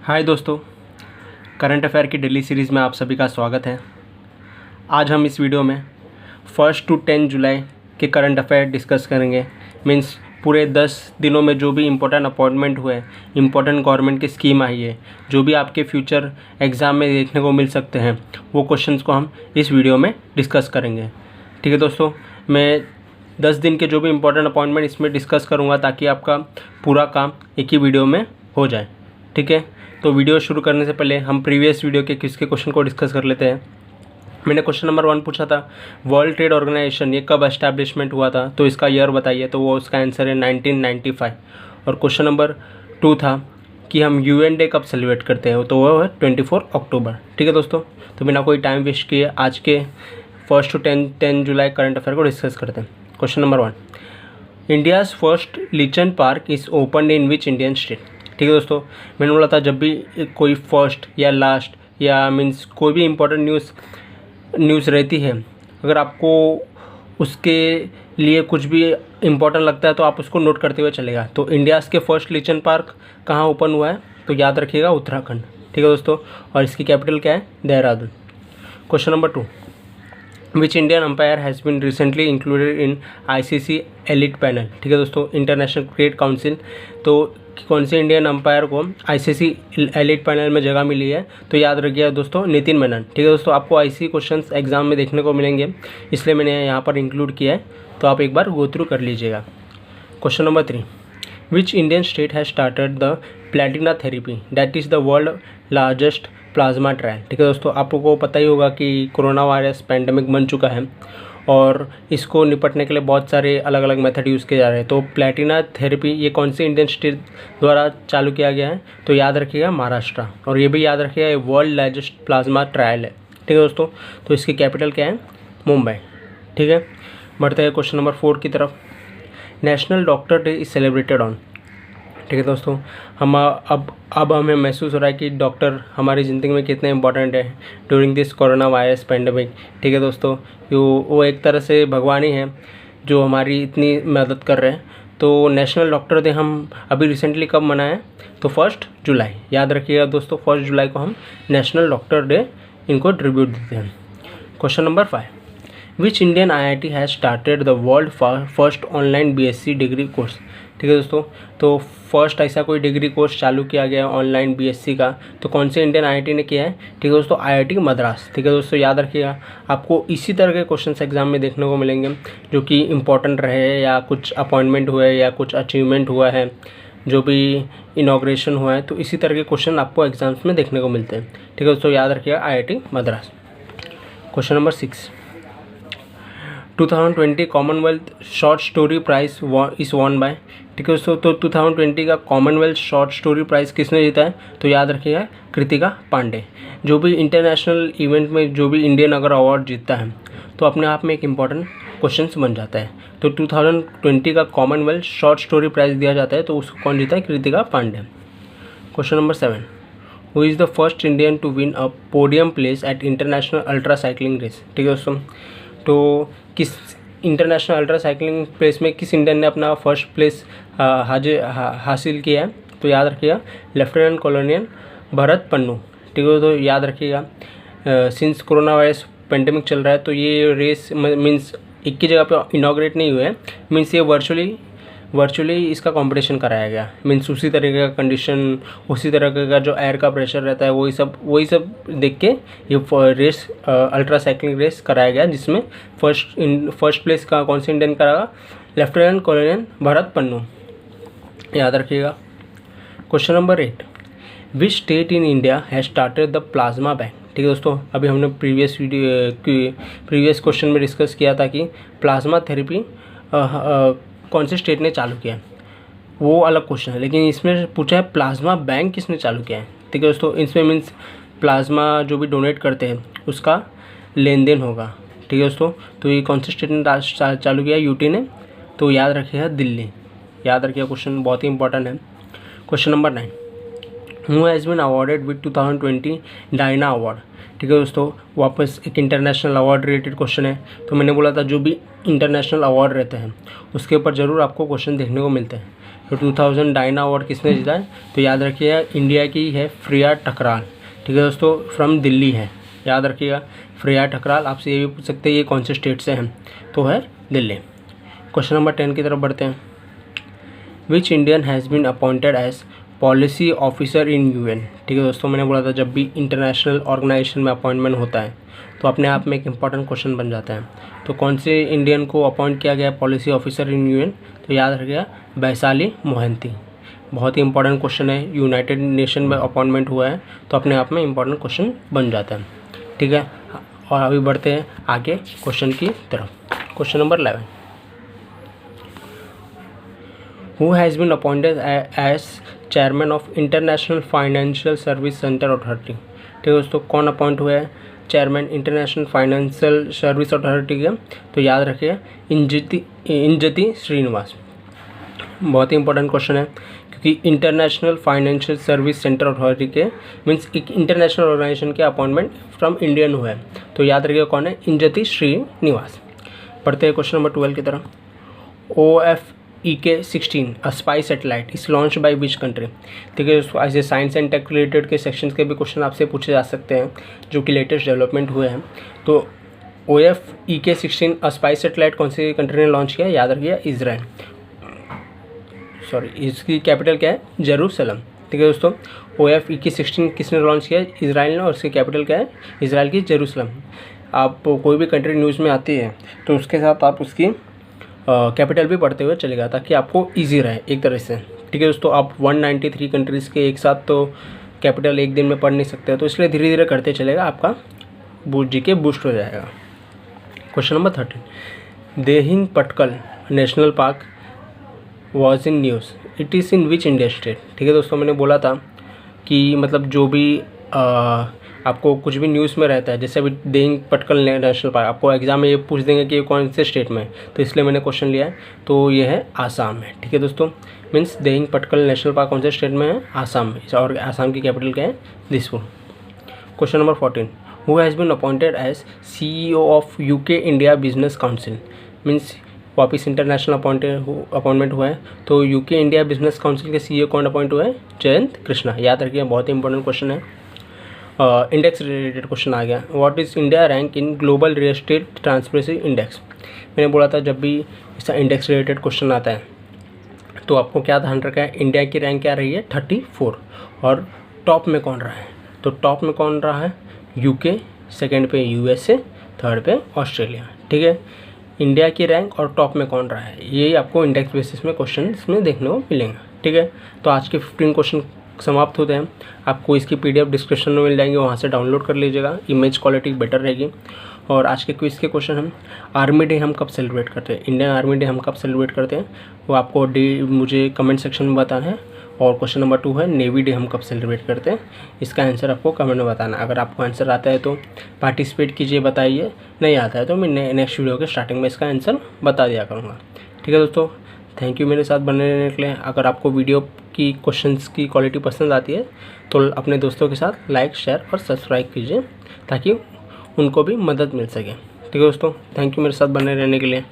हाय दोस्तों, current affair की daily series में आप सभी का स्वागत है। आज हम इस वीडियो में 1 to 10 जुलाई के करंट अफेयर डिस्कस करेंगे। मींस पूरे 10 दिनों में जो भी इम्पोर्टेंट अपॉइंटमेंट हुए, इम्पोर्टेंट गवर्नमेंट की स्कीम आई है, जो भी आपके फ्यूचर एग्ज़ाम में देखने को मिल सकते हैं, वो क्वेश्चंस को हम इस वीडियो में डिस्कस करेंगे। ठीक है दोस्तों, मैं 10 दिन के जो भी इम्पोर्टेंट अपॉइंटमेंट इसमें डिस्कस करूँगा ताकि आपका पूरा काम एक ही वीडियो में हो जाए। ठीक है, तो वीडियो शुरू करने से पहले हम प्रीवियस वीडियो के किसके क्वेश्चन को डिस्कस कर लेते हैं। मैंने क्वेश्चन नंबर 1 पूछा था, वर्ल्ड ट्रेड ऑर्गेनाइजेशन ये कब एस्टैब्लिशमेंट हुआ था, तो इसका ईयर बताइए। तो वो उसका आंसर है 1995। और क्वेश्चन नंबर 2 था कि हम UN डे कब सेलिब्रेट करते हैं, तो वो है 24 अक्टूबर। ठीक है दोस्तों, तो बिना कोई टाइम वेस्ट किए आज के 1 to 10 जुलाई करंट अफेयर को डिस्कस करते हैं। Question number 1, India's first lichen park is open in which Indian state. ठीक है दोस्तों, मैंने बोला था जब भी कोई फर्स्ट या लास्ट या मीन्स कोई भी इम्पोर्टेंट न्यूज़ रहती है, अगर आपको उसके लिए कुछ भी इम्पोर्टेंट लगता है तो आप उसको नोट करते हुए चलेगा। तो इंडियाज़ के फर्स्ट लिचन पार्क कहाँ ओपन हुआ है, तो याद रखिएगा उत्तराखंड। ठीक है दोस्तों, और इसकी कैपिटल क्या है, Dehradun. Question number 2, which Indian umpire has been recently included in ICC elite panel. ठीक है दोस्तों, इंटरनेशनल क्रिकेट काउंसिल, तो कौन से इंडियन अंपायर को ICC एलिट पैनल में जगह मिली है, तो याद रखिएगा दोस्तों नितिन मेनन। ठीक है दोस्तों, आपको ICC क्वेश्चंस एग्जाम में देखने को मिलेंगे, इसलिए मैंने यहाँ पर इंक्लूड किया है, तो आप एक बार गो थ्रू कर लीजिएगा। Question number 3, which Indian state has started the Platina therapy that is the world largest plasma trial. ठीक है दोस्तों, आपको पता ही होगा कि कोरोना वायरस पैंडेमिक बन चुका है और इसको निपटने के लिए बहुत सारे अलग अलग मेथड यूज़ किए जा रहे हैं। तो प्लेटिना थेरेपी ये कौन से इंडियन स्टेट द्वारा चालू किया गया है, तो याद रखिएगा महाराष्ट्र। और ये भी याद रखिएगा ये वर्ल्ड लार्जेस्ट प्लाज्मा ट्रायल है। ठीक है दोस्तों, तो इसकी कैपिटल क्या है, मुंबई। ठीक है, बढ़ते हैं क्वेश्चन नंबर 4 की तरफ। National doctor day is celebrated on. ठीक है दोस्तों, हम अब हमें महसूस हो रहा है कि डॉक्टर हमारी ज़िंदगी में कितने इंपॉर्टेंट है during this corona virus pandemic. ठीक है दोस्तों, वो एक तरह से भगवान ही हैं जो हमारी इतनी मदद कर रहे हैं। तो नेशनल डॉक्टर डे हम अभी रिसेंटली कब मनाएं, तो 1 जुलाई। याद रखिएगा दोस्तों, 1 जुलाई को हम नेशनल डॉक्टर डे इनको ट्रिब्यूट देते हैं। Question number 5, which Indian IIT has started the world first online BSc degree course. ठीक है दोस्तों, तो फर्स्ट ऐसा कोई डिग्री कोर्स चालू किया गया ऑनलाइन BSc का, तो कौन से इंडियन IIT ने किया है, ठीक है दोस्तों, IIT मद्रास। ठीक है दोस्तों, याद रखिएगा, आपको इसी तरह के क्वेश्चंस एग्जाम में देखने को मिलेंगे जो कि इंपॉर्टेंट रहे, या कुछ अपॉइंटमेंट हुआ है या कुछ अचीवमेंट हुआ है, जो भी इनाग्रेशन हुआ है, तो इसी तरह के क्वेश्चन आपको एग्जाम्स में देखने को मिलते हैं। ठीक है दोस्तों, याद रखिएगा IIT Madras. Question number 6, 2020 commonwealth short story prize is won by. ठीक है दोस्तों, तो 2020 का कॉमनवेल्थ शॉर्ट स्टोरी प्राइज़ किसने जीता है, तो याद रखिएगा कृतिका पांडे। जो भी इंटरनेशनल इवेंट में जो भी इंडियन अगर अवार्ड जीतता है तो अपने आप में एक इम्पॉर्टेंट क्वेश्चन बन जाता है। तो 2020 का कॉमनवेल्थ शॉर्ट स्टोरी प्राइज़ दिया जाता है, तो उसको कौन जीता है, Kritika Pandey. Question number 7, who is the first Indian to win a podium place at international ultra cycling race. ठीक है दोस्तों, तो किस इंटरनेशनल अल्ट्रा साइकिलिंग प्लेस में किस इंडियन ने अपना फर्स्ट प्लेस हासिल किया है, तो याद रखिएगा लेफ्टिनेंट कॉलोनियल भरत पन्नू। ठीक है, तो याद रखिएगा सिंस कोरोना वायरस पेंडेमिक चल रहा है, तो ये रेस मीन्स एक ही जगह पे इनॉग्रेट नहीं हुए हैं, मीन्स ये वर्चुअली इसका कंपटीशन कराया गया। मीन्स उसी तरीके का कंडीशन, उसी तरह का जो एयर का प्रेशर रहता है, वही सब देख के ये रेस अल्ट्रा साइकिलिंग रेस कराया गया, जिसमें फर्स्ट प्लेस का कौन से इंडियन करागा, लेफ्टिनेंट कॉलोनियल भरत पन्नू। याद रखिएगा। Question number 8, which state in India has started the plasma bank. ठीक है दोस्तों, अभी हमने प्रीवियस क्वेश्चन में डिस्कस किया था कि प्लाज्मा थेरेपी कौन से स्टेट ने चालू किया है, वो अलग क्वेश्चन है, लेकिन इसमें पूछा है प्लाज्मा बैंक किसने चालू किया है। ठीक है दोस्तों, इसमें मीन्स प्लाज्मा जो भी डोनेट करते हैं उसका लेन देन होगा। ठीक है दोस्तों, तो ये कौन से स्टेट ने चालू किया, UT ने, तो याद रखिएगा दिल्ली। याद रखिएगा, क्वेश्चन बहुत ही इंपॉर्टेंट है। Question number 9, who has been awarded with 2020 Diana award. ठीक है दोस्तों, वापस एक इंटरनेशनल अवार्ड रिलेटेड क्वेश्चन है। तो मैंने बोला था जो भी इंटरनेशनल अवार्ड रहते हैं उसके ऊपर ज़रूर आपको क्वेश्चन देखने को मिलते हैं। तो 2000 डायना अवार्ड किसने जीता है? तो याद रखिएगा इंडिया की है प्रिया ठकराल। ठीक है दोस्तों, फ्रॉम दिल्ली है, याद रखिएगा प्रिया ठकराल। आपसे ये भी पूछ सकते हैं ये कौन से स्टेट से हैं, तो है दिल्ली। क्वेश्चन नंबर 10 की तरफ बढ़ते हैं। Which Indian has been appointed as policy officer in UN। ठीक है दोस्तों, मैंने बोला था जब भी इंटरनेशनल ऑर्गेनाइजेशन में अपॉइंटमेंट होता है तो अपने आप में एक इम्पॉर्टेंट क्वेश्चन बन जाता है। तो कौन से इंडियन को अपॉइंट किया गया पॉलिसी ऑफिसर इन UN? तो याद रखिएगा वैशाली मोहंती। बहुत ही इंपॉर्टेंट क्वेश्चन है, यूनाइटेड नेशन में अपॉइंटमेंट हुआ है तो अपने आप में इंपॉर्टेंट क्वेश्चन बन जाता है। ठीक है, और अभी बढ़ते हैं आगे क्वेश्चन की तरफ। Question number 11, who has been appointed as chairman of international financial service centre authority. ठीक है दोस्तों, कौन अपॉइंट हुआ है chairman international financial service authority के? तो याद रखिए इंजति श्रीनिवास। बहुत ही इंपॉर्टेंट क्वेश्चन है क्योंकि international financial service centre authority के मीन्स एक इंटरनेशनल ऑर्गेनाइजेशन के अपॉइंटमेंट फ्रॉम इंडियन हुआ है। तो याद रखिएगा कौन है, इंजति श्रीनिवास। पढ़ते हैं क्वेश्चन नंबर 12 की तरफ। OFEK-16 a spy satellite is launch by which country. ठीक है दोस्तों, ऐसे साइंस एंड टेक रिलेटेड के सेक्शंस के भी क्वेश्चन आपसे पूछे जा सकते हैं जो कि लेटेस्ट डेवलपमेंट हुए हैं। तो OFEK-16 अ स्पाई सैटेलाइट कौन सी कंट्री ने लॉन्च किया? याद रखिएगा इजराइल। सॉरी, इसकी कैपिटल क्या है? जेरूसलम। ठीक है दोस्तों, OFEK-16 किसने लॉन्च किया? इजराइल ने, और इसकी कैपिटल क्या है? इजराइल की जेरूसलम। आप कोई भी कंट्री न्यूज़ में आती है तो उसके साथ आप उसकी कैपिटल भी पढ़ते हुए चलेगा ताकि आपको इजी रहे एक तरह से। ठीक है दोस्तों, आप 193 कंट्रीज़ के एक साथ तो कैपिटल एक दिन में पढ़ नहीं सकते, तो इसलिए धीरे धीरे करते चलेगा, आपका GK बूस्ट हो जाएगा। Question number 13, Dehing Patkai national park was in news, it is in which India state. ठीक है दोस्तों, मैंने बोला था कि मतलब जो भी आपको कुछ भी न्यूज़ में रहता है, जैसे अभी देहिंग पटकल नेशनल पार्क, आपको एग्जाम में ये पूछ देंगे कि ये कौन से स्टेट में है, तो इसलिए मैंने क्वेश्चन लिया है। तो ये है आसाम में। ठीक है दोस्तों, means Dehing Patkai national park कौन से स्टेट में है? आसाम में, और आसाम की कैपिटल क्या है? Dispur. Question number 14, who has been appointed as CEO of UK India business council. Means वापस इंटरनेशनल अपॉइंटमेंट हुआ है, तो UK इंडिया बिजनेस काउंसिल के CEO कौन अपॉइंट हुआ है? जयंत कृष्णा। याद रखिए, बहुत ही इंपॉर्टेंट क्वेश्चन है। इंडेक्स रिलेटेड क्वेश्चन आ गया। What is India rank in global real estate transparency index. मैंने बोला था जब भी इसका इंडेक्स रिलेटेड क्वेश्चन आता है तो आपको क्या ध्यान रखा है, इंडिया की रैंक क्या रही है? 34। और टॉप में कौन रहा है? तो टॉप में कौन रहा है? UK, सेकेंड पे USA, थर्ड पे ऑस्ट्रेलिया। ठीक है, इंडिया की रैंक और टॉप में कौन रहा है, ये आपको इंडेक्स बेसिस में क्वेश्चन में देखने को मिलेंगे। ठीक है, तो आज के 15 क्वेश्चन समाप्त होते हैं। आपको इसकी PDF डिस्क्रिप्शन में मिल जाएंगे, वहाँ से डाउनलोड कर लीजिएगा, इमेज क्वालिटी बेटर रहेगी। और आज के क्विज़ के क्वेश्चन हम आर्मी डे हम कब सेलिब्रेट करते हैं, इंडियन आर्मी डे हम कब सेलिब्रेट करते हैं, वो आपको मुझे कमेंट सेक्शन में बताना है। और क्वेश्चन नंबर 2 है नेवी डे हम कब सेलिब्रेट करते हैं, इसका आंसर आपको कमेंट में बताना। अगर आपको आंसर आता है तो पार्टिसिपेट कीजिए, बताइए, नहीं आता है तो मैं नेक्स्ट वीडियो के स्टार्टिंग में इसका आंसर बता दिया करूँगा। ठीक है दोस्तों, थैंक यू मेरे साथ बने रहने के लिए। अगर आपको वीडियो की क्वेश्चंस की क्वालिटी पसंद आती है तो अपने दोस्तों के साथ लाइक, शेयर और सब्सक्राइब कीजिए ताकि उनको भी मदद मिल सके। ठीक है दोस्तों, थैंक यू मेरे साथ बने रहने के लिए।